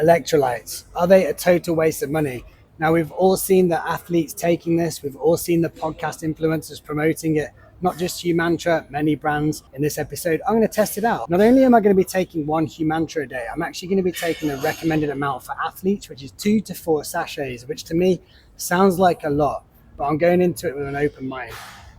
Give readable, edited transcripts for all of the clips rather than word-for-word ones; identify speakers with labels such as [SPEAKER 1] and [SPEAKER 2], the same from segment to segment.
[SPEAKER 1] Electrolytes, are they a total waste of money? Now, we've all seen the athletes taking this, we've all seen the podcast influencers promoting it, not just Humantra, many brands. In this episode, I'm going to test it out. Not only am I going to be taking one Humantra a day, I'm actually going to be taking the recommended amount for athletes, which is 2 to 4 sachets, which to me sounds like a lot, but I'm going into it with an open mind.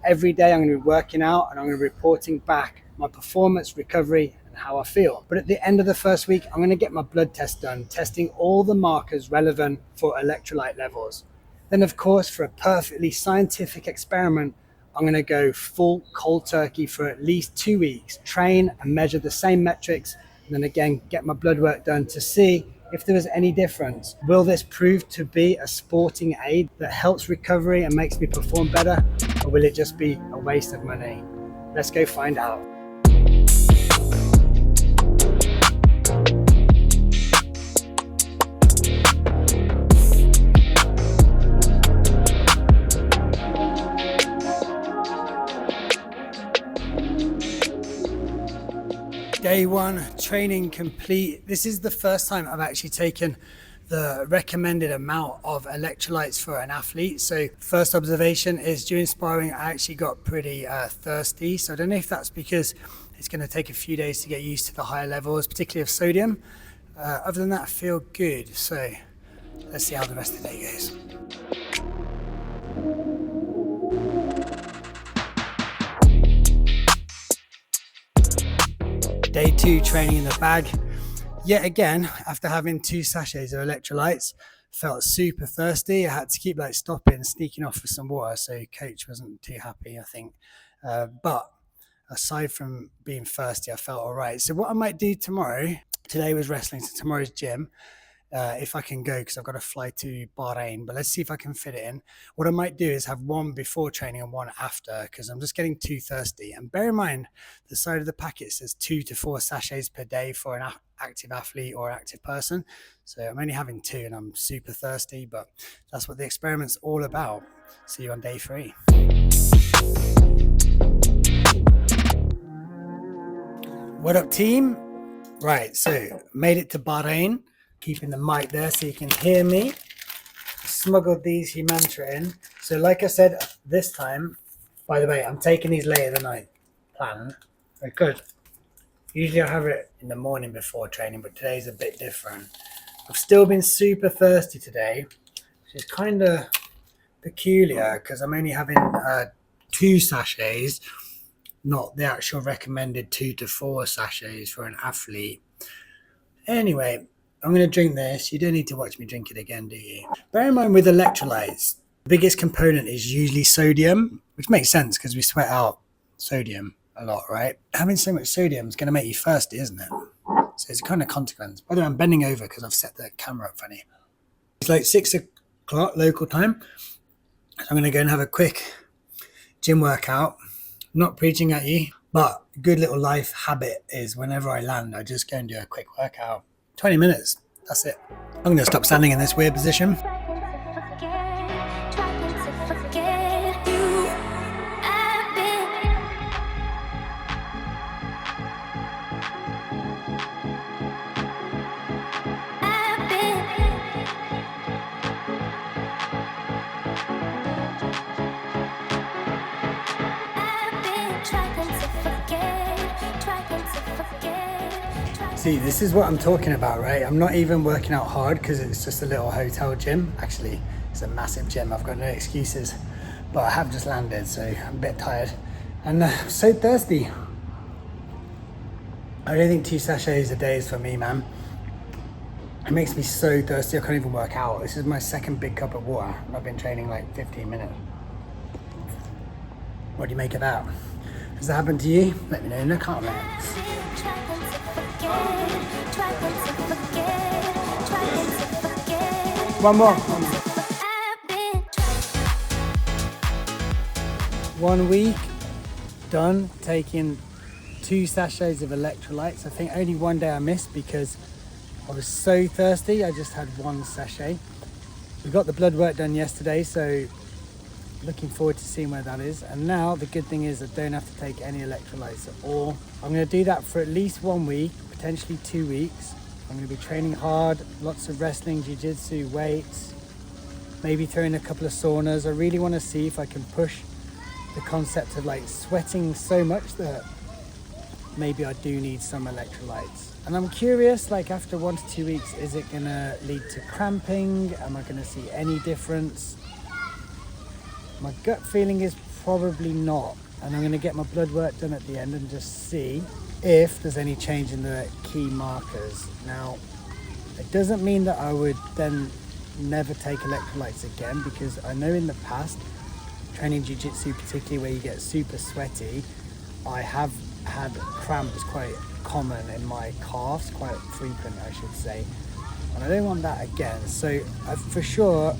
[SPEAKER 1] Every day I'm going to be working out and I'm going to be reporting back my performance, recovery, and how I feel. But at the end of the first week, I'm going to get my blood test done, testing all the markers relevant for electrolyte levels. Then, of course, for a perfectly scientific experiment, I'm going to go full cold turkey for at least 2 weeks, train and measure the same metrics, and then again, get my blood work done to see if there was any difference. Will this prove to be a sporting aid that helps recovery and makes me perform better, or will it just be a waste of money? Let's go find out. Day one, training complete. This is the first time I've actually taken the recommended amount of electrolytes for an athlete. So first observation is during sparring, I actually got pretty thirsty. So I don't know if that's because it's going to take a few days to get used to the higher levels, particularly of sodium. Other than that, I feel good. So let's see how the rest of the day goes. Day two, training in the bag. Yet again, after having 2 sachets of electrolytes, felt super thirsty. I had to keep stopping, sneaking off for some water. So coach wasn't too happy, I think. But aside from being thirsty, I felt all right. So what I might do tomorrow, today was wrestling, so tomorrow's gym. If I can go, because I've got to fly to Bahrain, but let's see if I can fit it in. What I might do is have one before training and one after, because I'm just getting too thirsty. And bear in mind, the side of the packet says 2 to 4 sachets per day for an active athlete or active person. So I'm only having 2 and I'm super thirsty, but that's what the experiment's all about. See you on day 3. What up, team? Right, so made it to Bahrain. Keeping the mic there so you can hear me. Smuggled these Humantra in. So like I said, this time, by the way, I'm taking these later than I planned. I could. Usually I have it in the morning before training, but today's a bit different. I've still been super thirsty today, which is kind of peculiar because I'm only having 2 sachets, not the actual recommended 2 to 4 sachets for an athlete. Anyway, I'm going to drink this. You don't need to watch me drink it again, do you? Bear in mind with electrolytes, the biggest component is usually sodium, which makes sense because we sweat out sodium a lot, right? Having so much sodium is going to make you thirsty, isn't it? So it's a kind of consequence. By the way, I'm bending over because I've set the camera up funny. It's like 6 o'clock local time. So I'm going to go and have a quick gym workout. I'm not preaching at you, but a good little life habit is whenever I land, I just go and do a quick workout. 20 minutes, that's it. I'm going to stop standing in this weird position. See, this is what I'm talking about, right? I'm not even working out hard because it's just a little hotel gym. Actually, it's a massive gym. I've got no excuses, but I have just landed, so I'm a bit tired. And I'm so thirsty. I don't think 2 sachets a day is for me, man. It makes me so thirsty, I can't even work out. This is my second big cup of water. I've been training like 15 minutes. What do you make of that? Has that happened to you? Let me know in the comments. One more. 1 week done taking 2 sachets of electrolytes. I think only one day I missed because I was so thirsty. I just had 1 sachet. We got the blood work done yesterday, so looking forward to seeing where that is. And now the good thing is I don't have to take any electrolytes at all. I'm going to do that for at least 1 week, potentially 2 weeks. I'm going to be training hard, lots of wrestling, jiu-jitsu, weights, maybe throw in a couple of saunas. I really want to see if I can push the concept of like sweating so much that maybe I do need some electrolytes. And I'm curious, like after 1 to 2 weeks, is it going to lead to cramping? Am I going to see any difference? My gut feeling is probably not. And I'm going to get my blood work done at the end and just see if there's any change in the key markers. Now, it doesn't mean that I would then never take electrolytes again, because I know in the past, training jiu-jitsu, particularly where you get super sweaty, I have had cramps quite common in my calves, quite frequent I should say, and I don't want that again. So for sure,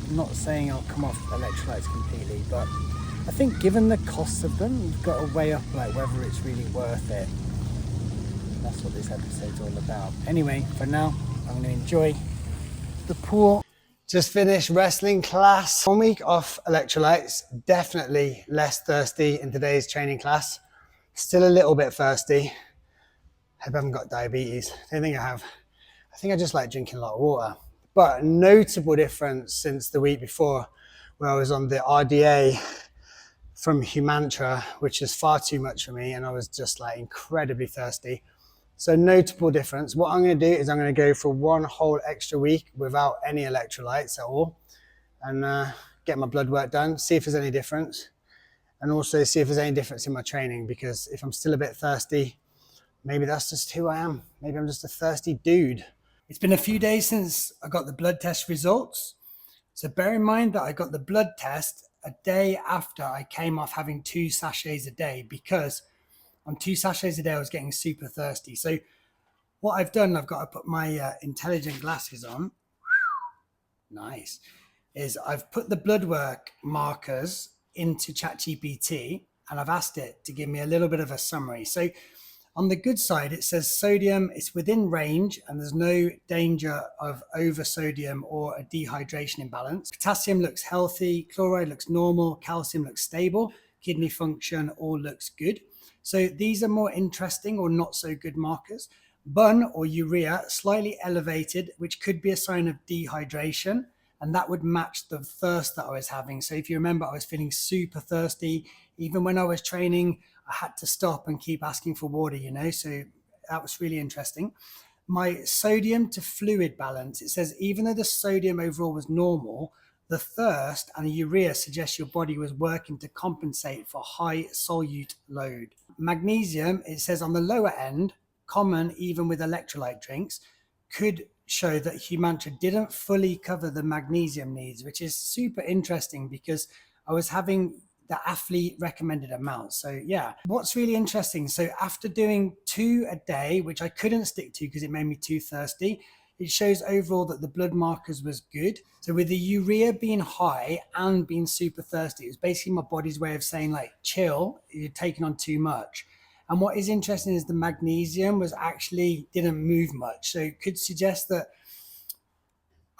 [SPEAKER 1] I'm not saying I'll come off electrolytes completely, but I think given the costs of them, you've got to weigh up like whether it's really worth it. That's what this episode's all about. Anyway, for now, I'm going to enjoy the pool. Just finished wrestling class. 1 week off electrolytes, definitely less thirsty in today's training class. Still a little bit thirsty. Hope I haven't got diabetes. I don't think I have. I think I just like drinking a lot of water. But notable difference since the week before, where I was on the RDA from Humantra, which is far too much for me, and I was just like incredibly thirsty. So notable difference. What I'm going to do is I'm going to go for 1 whole extra week without any electrolytes at all, and get my blood work done, see if there's any difference, and also see if there's any difference in my training, because if I'm still a bit thirsty, maybe that's just who I am. Maybe I'm just a thirsty dude. It's been a few days since I got the blood test results. So bear in mind that I got the blood test a day after I came off having 2 sachets a day, because on 2 sachets a day, I was getting super thirsty. So what I've done, I've got to put my intelligent glasses on. Nice. Is I've put the blood work markers into ChatGPT, and I've asked it to give me a little bit of a summary. So on the good side, it says sodium is within range and there's no danger of over sodium or a dehydration imbalance. Potassium looks healthy, chloride looks normal, calcium looks stable, kidney function all looks good. So these are more interesting or not so good markers. BUN or urea, slightly elevated, which could be a sign of dehydration, and that would match the thirst that I was having. So if you remember, I was feeling super thirsty. Even when I was training, I had to stop and keep asking for water, you know, so that was really interesting. My sodium to fluid balance, it says even though the sodium overall was normal, the thirst and the urea suggests your body was working to compensate for high solute load. Magnesium, it says on the lower end, common even with electrolyte drinks, could show that Humantra didn't fully cover the magnesium needs, which is super interesting because I was having the athlete recommended amount. So yeah, what's really interesting, so after doing 2 a day, which I couldn't stick to because it made me too thirsty, it shows overall that the blood markers was good. So with the urea being high and being super thirsty, it was basically my body's way of saying like, chill, you're taking on too much. And what is interesting is the magnesium was actually didn't move much. So it could suggest that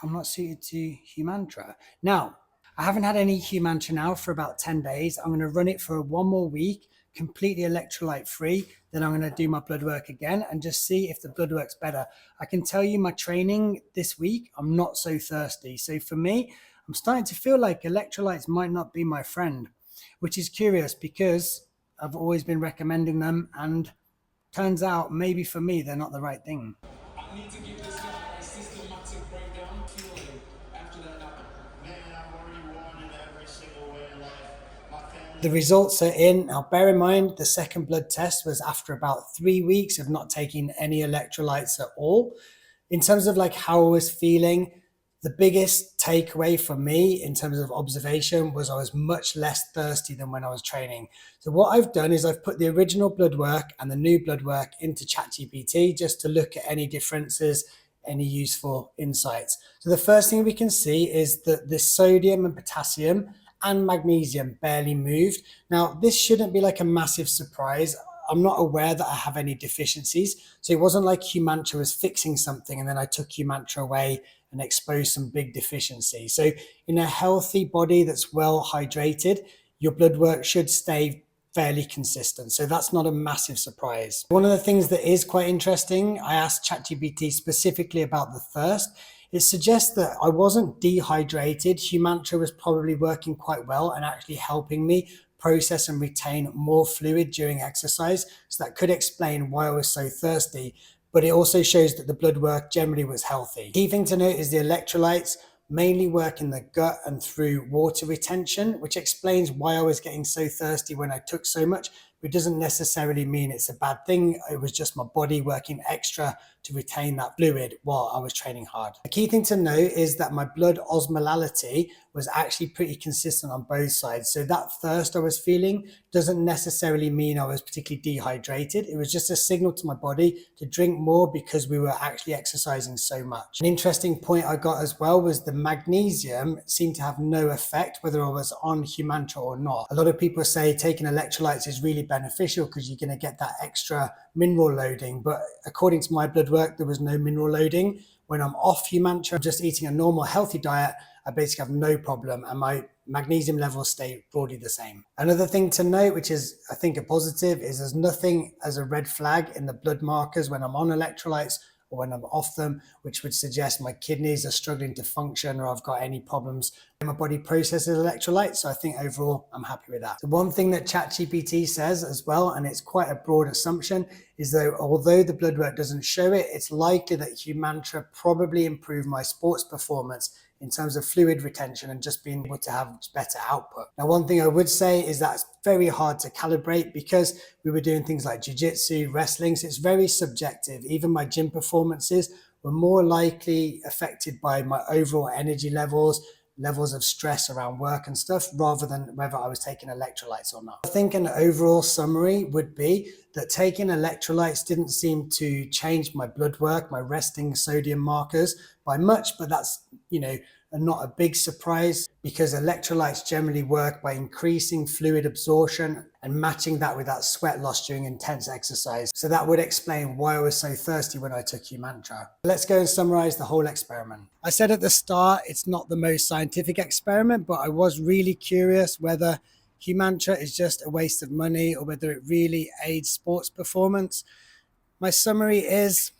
[SPEAKER 1] I'm not suited to Humantra. Now, I haven't had any Humantra now for about 10 days. I'm going to run it for 1 more week, completely electrolyte free. Then I'm going to do my blood work again and just see if the blood work's better. I can tell you my training this week, I'm not so thirsty. So for me, I'm starting to feel like electrolytes might not be my friend, which is curious because I've always been recommending them, and turns out maybe for me, they're not the right thing. I need to give this guy a systematic breakdown feeling after that happened. Man, I've already won in every single way in life. The results are in. Now, bear in mind, the second blood test was after about 3 weeks of not taking any electrolytes at all. In terms of like how I was feeling, the biggest takeaway for me in terms of observation was I was much less thirsty than when I was training. So what I've done is I've put the original blood work and the new blood work into ChatGPT just to look at any differences, any useful insights. So the first thing we can see is that the sodium and potassium and magnesium barely moved. Now, this shouldn't be like a massive surprise. I'm not aware that I have any deficiencies. So it wasn't like Humantra was fixing something and then I took Humantra away and exposed some big deficiency. So in a healthy body that's well hydrated, your blood work should stay fairly consistent. So that's not a massive surprise. One of the things that is quite interesting, I asked ChatGPT specifically about the thirst. It suggests that I wasn't dehydrated. Humantra was probably working quite well and actually helping me process and retain more fluid during exercise. So that could explain why I was so thirsty. But it also shows that the blood work generally was healthy. Key thing to note is the electrolytes mainly work in the gut and through water retention, which explains why I was getting so thirsty when I took so much. It doesn't necessarily mean it's a bad thing. It was just my body working extra to retain that fluid while I was training hard. A key thing to note is that my blood osmolality was actually pretty consistent on both sides. So that thirst I was feeling doesn't necessarily mean I was particularly dehydrated. It was just a signal to my body to drink more because we were actually exercising so much. An interesting point I got as well was the magnesium seemed to have no effect whether I was on Humantra or not. A lot of people say taking electrolytes is really beneficial because you're going to get that extra mineral loading, but according to my blood work there was no mineral loading. When I'm off Humantra, just eating a normal healthy diet, I basically have no problem and my magnesium levels stay broadly the same. Another thing to note, which is I think a positive, is there's nothing as a red flag in the blood markers when I'm on electrolytes or when I'm off them, which would suggest my kidneys are struggling to function or I've got any problems when my body processes electrolytes. So I think overall, I'm happy with that. The one thing that ChatGPT says as well, and it's quite a broad assumption, is that although the blood work doesn't show it, it's likely that Humantra probably improved my sports performance in terms of fluid retention and just being able to have better output. Now, one thing I would say is that's very hard to calibrate because we were doing things like jiu-jitsu, wrestling, so it's very subjective. Even my gym performances were more likely affected by my overall energy levels of stress around work and stuff, rather than whether I was taking electrolytes or not. I think an overall summary would be that taking electrolytes didn't seem to change my blood work, my resting sodium markers by much, but that's, not a big surprise because electrolytes generally work by increasing fluid absorption and matching that with that sweat loss during intense exercise. So that would explain why I was so thirsty when I took Humantra. Let's go and summarize the whole experiment. I said at the start, it's not the most scientific experiment, but I was really curious whether Humantra is just a waste of money or whether it really aids sports performance. My summary is,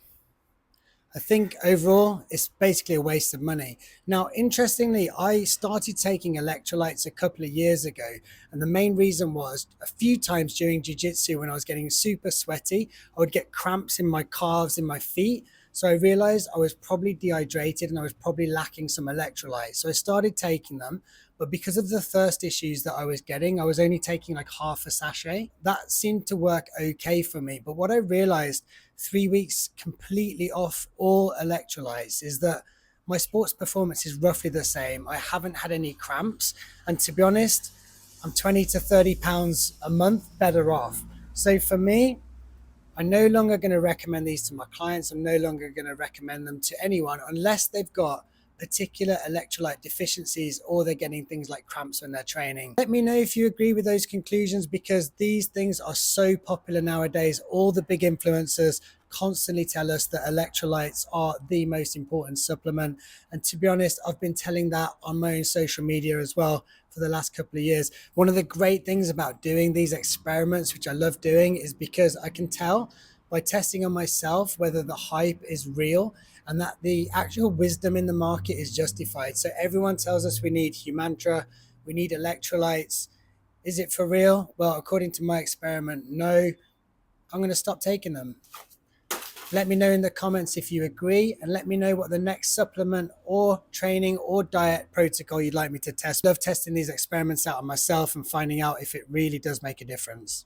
[SPEAKER 1] I think overall, it's basically a waste of money. Now, interestingly, I started taking electrolytes a couple of years ago. And the main reason was a few times during jiu-jitsu when I was getting super sweaty, I would get cramps in my calves, in my feet. So I realized I was probably dehydrated and I was probably lacking some electrolytes. So I started taking them. But because of the thirst issues that I was getting, I was only taking like half a sachet. That seemed to work okay for me. But what I realized 3 weeks completely off all electrolytes is that my sports performance is roughly the same. I haven't had any cramps. And to be honest, I'm 20 to 30 pounds a month better off. So for me, I'm no longer going to recommend these to my clients. I'm no longer going to recommend them to anyone unless they've got particular electrolyte deficiencies or they're getting things like cramps when they're training. Let me know if you agree with those conclusions because these things are so popular nowadays. All the big influencers constantly tell us that electrolytes are the most important supplement. And to be honest, I've been telling that on my own social media as well for the last couple of years. One of the great things about doing these experiments, which I love doing, is because I can tell by testing on myself whether the hype is real and that the actual wisdom in the market is justified. So everyone tells us we need Humantra, we need electrolytes. Is it for real? Well, according to my experiment, no. I'm going to stop taking them. Let me know in the comments if you agree, and let me know what the next supplement or training or diet protocol you'd like me to test. I love testing these experiments out on myself and finding out if it really does make a difference.